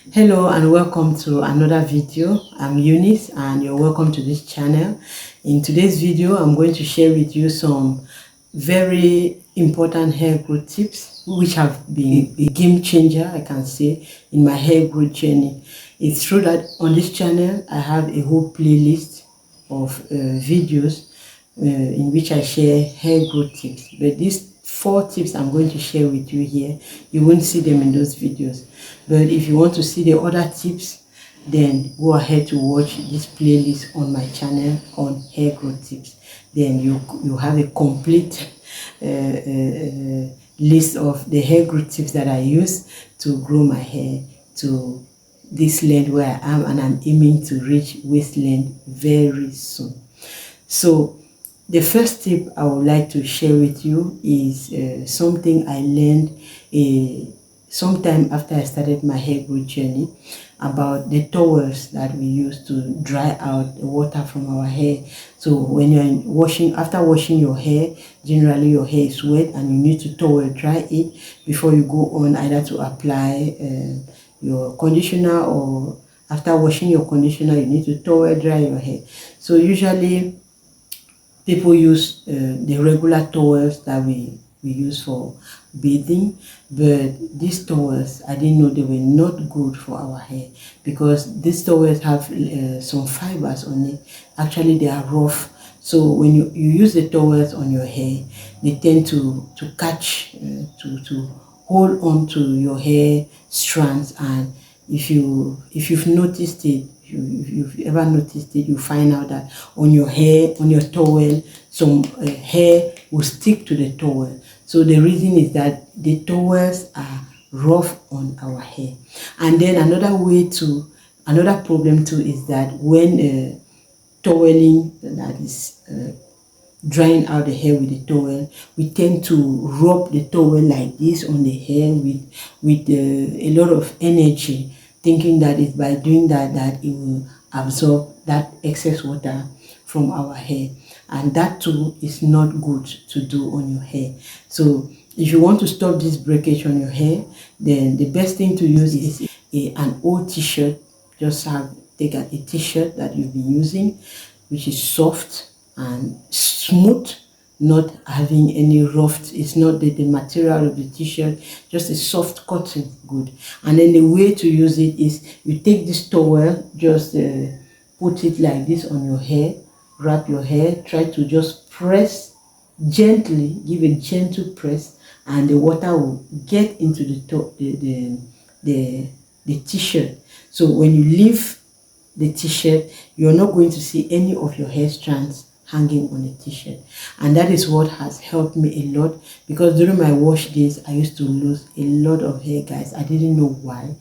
Hello and welcome to another video. I'm Eunice and you're welcome to this channel. In today's video, I'm going to share with you some very important hair growth tips which have been a game changer, I can say, in my hair growth journey. It's true that on this channel, I have a whole playlist of videos in which I share hair growth tips, but these 4 tips I'm going to share with you here, you won't see them in those videos. But if you want to see the other tips, then go ahead to watch this playlist on my channel on hair growth tips. Then you have a complete list of the hair growth tips that I use to grow my hair to this length where I am, and I'm aiming to reach waist length very soon. So the first tip I would like to share with you is something I learned sometime after I started my hair growth journey, about the towels that we use to dry out the water from our hair. So when you're after washing your hair, generally your hair is wet and you need to towel dry it before you go on either to apply your conditioner, or after washing your conditioner you need to towel dry your hair. So usually people use the regular towels that we use for bathing, but these towels, I didn't know they were not good for our hair, because these towels have some fibers on it. Actually they are rough, so when you use the towels on your hair, they tend to catch, to hold on to your hair strands. And if you've noticed it, if you've ever noticed it, you find out that on your hair, on your towel, some hair will stick to the towel. So the reason is that the towels are rough on our hair. And then another problem too is that when toweling, that is drying out the hair with the towel, we tend to rub the towel like this on the hair with a lot of energy, thinking that it's by doing that it will absorb that excess water from our hair, and that too is not good to do on your hair. So if you want to stop this breakage on your hair, then the best thing to use is an old t-shirt. Just take a t-shirt that you've been using, which is soft and smooth, not having any rough. It's not the material of the t-shirt, just a soft cotton, good. And then the way to use it is you take this towel, just put it like this on your hair, wrap your hair, try to just press gently, give a gentle press, and the water will get into the t-shirt. So when you leave the t-shirt, you're not going to see any of your hair strands hanging on the t-shirt. And that is what has helped me a lot, because during my wash days I used to lose a lot of hair, guys. I didn't know why,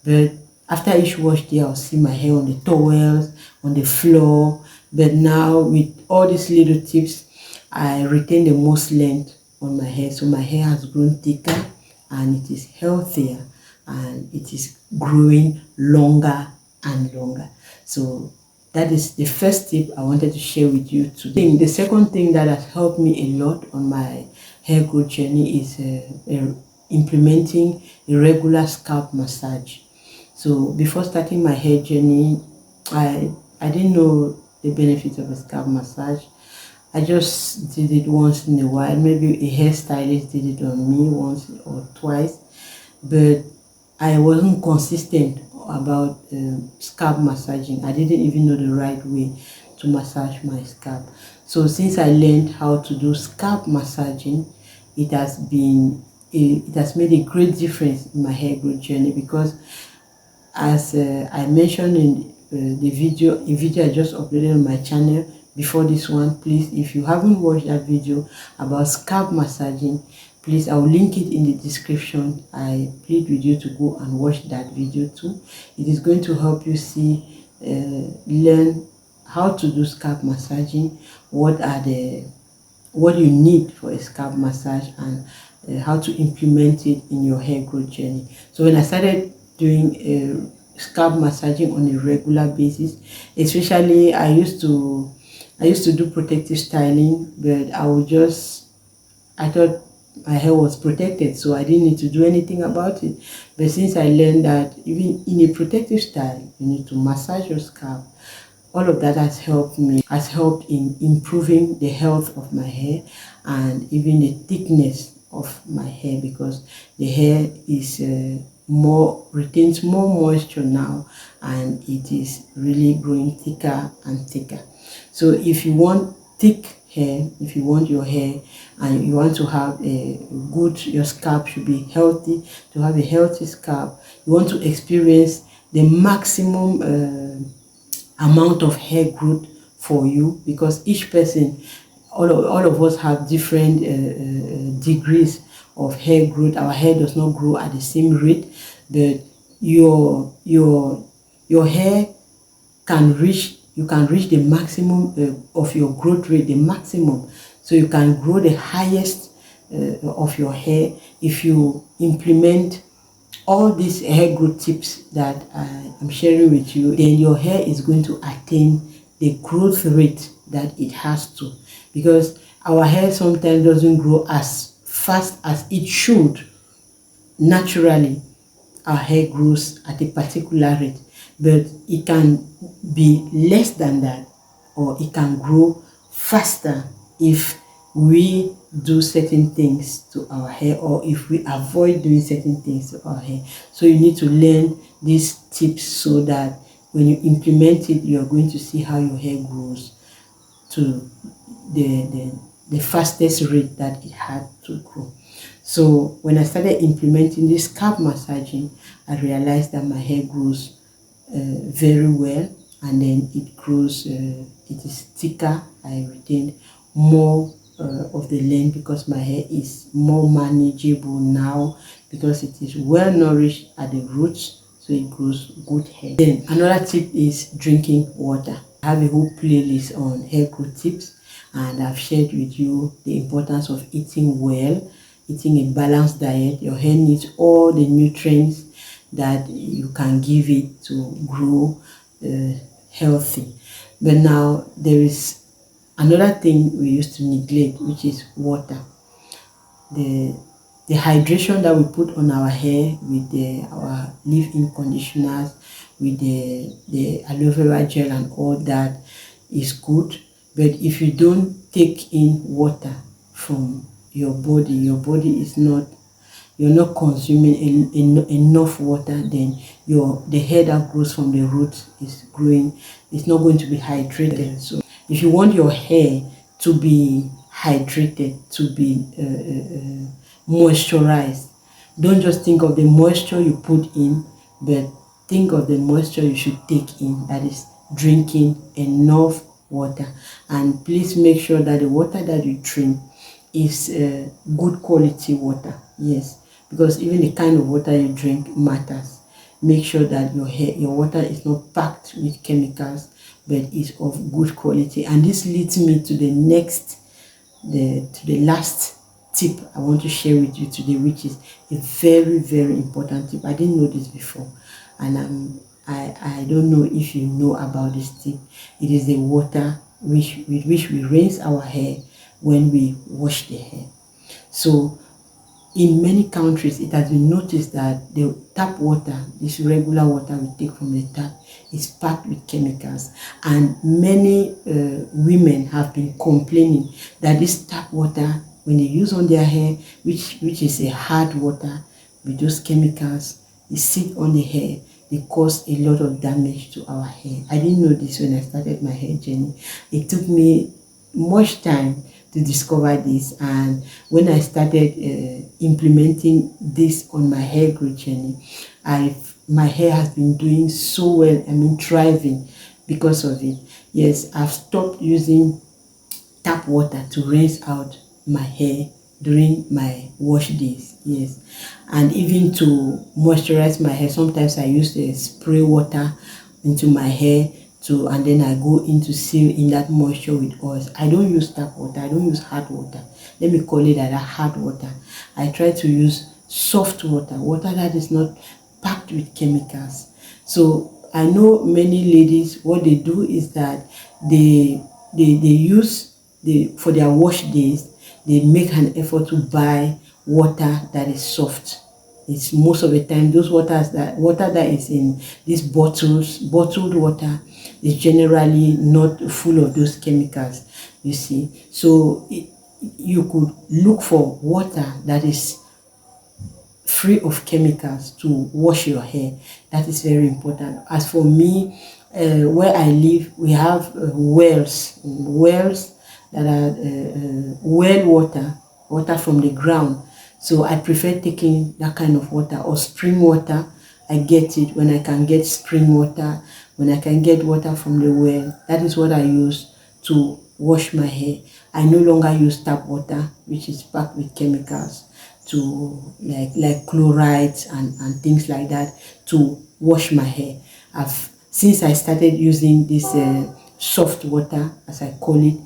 but after each wash day I'll see my hair on the towels, on the floor. But now with all these little tips, I retain the most length on my hair, so my hair has grown thicker and it is healthier and it is growing longer and longer. So that is the first tip I wanted to share with you today. The second thing that has helped me a lot on my hair growth journey is implementing a regular scalp massage. So before starting my hair journey, I didn't know the benefits of a scalp massage. I just did it once in a while. Maybe a hairstylist did it on me once or twice, but I wasn't consistent about scalp massaging. I didn't even know the right way to massage my scalp. So since I learned how to do scalp massaging, it has made a great difference in my hair growth journey, because as I mentioned in a video I just uploaded on my channel before this one, please, if you haven't watched that video about scalp massaging, please, I'll link it in the description. I plead with you to go and watch that video too. It is going to help you learn how to do scalp massaging, what you need for a scalp massage, and how to implement it in your hair growth journey. So when I started doing scalp massaging on a regular basis, especially I used to do protective styling, but I thought my hair was protected, so I didn't need to do anything about it. But since I learned that even in a protective style, you need to massage your scalp, all of that has helped in improving the health of my hair and even the thickness of my hair, because the hair is retains more moisture now, and it is really growing thicker and thicker. So if you want thick hair, if you want your hair and you want to have your scalp should be healthy, to have a healthy scalp, you want to experience the maximum amount of hair growth for you, because each person, all of us have different degrees of hair growth. Our hair does not grow at the same rate, but your hair can reach the maximum of your growth rate, the maximum. So you can grow the highest of your hair if you implement all these hair growth tips that I am sharing with you. Then your hair is going to attain the growth rate that it has to, because our hair sometimes doesn't grow as fast as it should. Naturally, our hair grows at a particular rate, but it can be less than that, or it can grow faster if we do certain things to our hair, or if we avoid doing certain things to our hair. So you need to learn these tips so that when you implement it, you are going to see how your hair grows to the fastest rate that it had to grow. So when I started implementing this scalp massaging, I realized that my hair grows very well, and then it grows, it is thicker. I retained more of the length because my hair is more manageable now, because it is well nourished at the roots, so it grows good hair. Then another tip is drinking water. I have a whole playlist on hair growth tips, and I've shared with you the importance of eating well, eating a balanced diet. Your hair needs all the nutrients that you can give it to grow healthy. But now there is another thing we used to neglect, which is water. The hydration that we put on our hair with our leave-in conditioners, with the aloe vera gel and all that is good. But if you don't take in water from your body is not, you're not consuming enough water, then the hair that grows from the roots is not going to be hydrated. So if you want your hair to be hydrated, to be moisturized, don't just think of the moisture you put in, but think of the moisture you should take in, that is drinking enough water. And please make sure that the water that you drink is good quality water. Yes, because even the kind of water you drink matters. Make sure that your water is not packed with chemicals, but is of good quality. And this leads me to the last tip I want to share with you today, which is a very, very important tip. I didn't know this before, and I don't know if you know about this tip. It is the water with which we rinse our hair when we wash the hair. So in many countries, it has been noticed that the tap water, this regular water we take from the tap, is packed with chemicals, and many women have been complaining that this tap water, when they use on their hair, which is a hard water with those chemicals, they sit on the hair, they cause a lot of damage to our hair. I didn't know this when I started my hair journey. It took me much time to discover this, and when I started implementing this on my hair growth journey, my hair has been doing so well. I mean, thriving because of it. Yes, I've stopped using tap water to rinse out my hair during my wash days. Yes, and even to moisturize my hair, sometimes I use the spray water into my hair and then I go in to seal in that moisture with oils. I don't use tap water, I don't use hard water. Let me call it that, hard water. I try to use soft water that is not packed with chemicals. So I know many ladies, what they do is that they use for their wash days, they make an effort to buy water that is soft. It's most of the time those water that is in these bottled water is generally not full of those chemicals, you see. So you could look for water that is free of chemicals to wash your hair. That is very important. As for me, where I live, we have wells that are well water from the ground. So I prefer taking that kind of water, or spring water. I get it when I can get spring water, when I can get water from the well. That is what I use to wash my hair. I no longer use tap water, which is packed with chemicals, to like chlorides and things like that, to wash my hair. Since I started using this soft water, as I call it,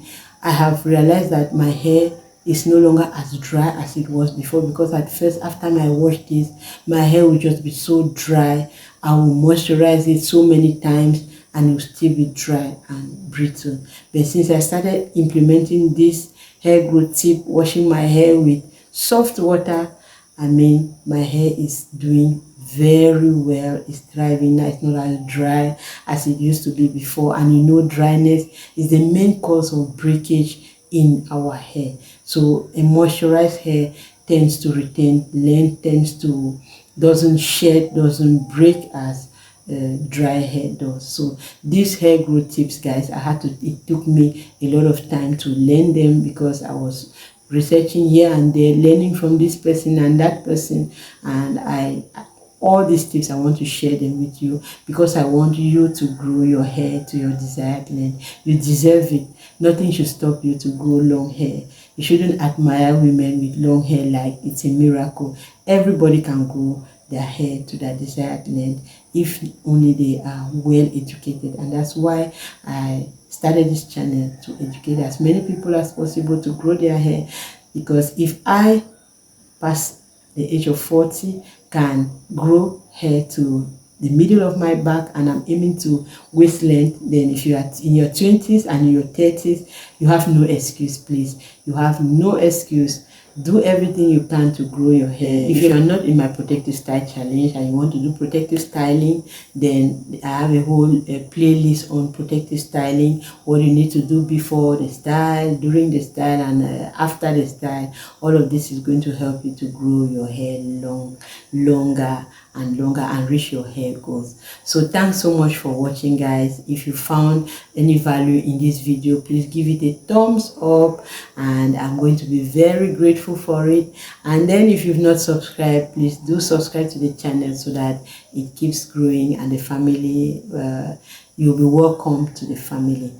I have realized that my hair is no longer as dry as it was before, because at first, after I washed this, my hair would just be so dry. I will moisturize it so many times and it will still be dry and brittle. But since I started implementing this hair growth tip, washing my hair with soft water, I mean, my hair is doing very well. It's thriving now. It's not as dry as it used to be before. And you know, dryness is the main cause of breakage in our hair. So a moisturized hair tends to retain length, doesn't shed, doesn't break as dry hair does. So these hair growth tips, guys, it took me a lot of time to learn them, because I was researching here and there, learning from this person and that person, and all these tips, I want to share them with you, because I want you to grow your hair to your desired length. You deserve it. Nothing should stop you to grow long hair. You shouldn't admire women with long hair like it's a miracle. Everybody can grow their hair to their desired length if only they are well educated. And that's why I started this channel, to educate as many people as possible to grow their hair. Because if I pass the age of 40 can grow hair to the middle of my back, and I'm aiming to waist length, then if you are in your 20s and in your 30s, you have no excuse. Please, you have no excuse. Do everything you can to grow your hair. If you are not in my protective style challenge and you want to do protective styling, then I have a whole playlist on protective styling, what you need to do before the style, during the style, and after the style. All of this is going to help you to grow your hair longer and reach your hair goals. So thanks so much for watching, guys. If you found any value in this video, please give it a thumbs up, and I'm going to be very grateful for it. And then if you've not subscribed, please do subscribe to the channel so that it keeps growing, and the family, you'll be welcome to the family.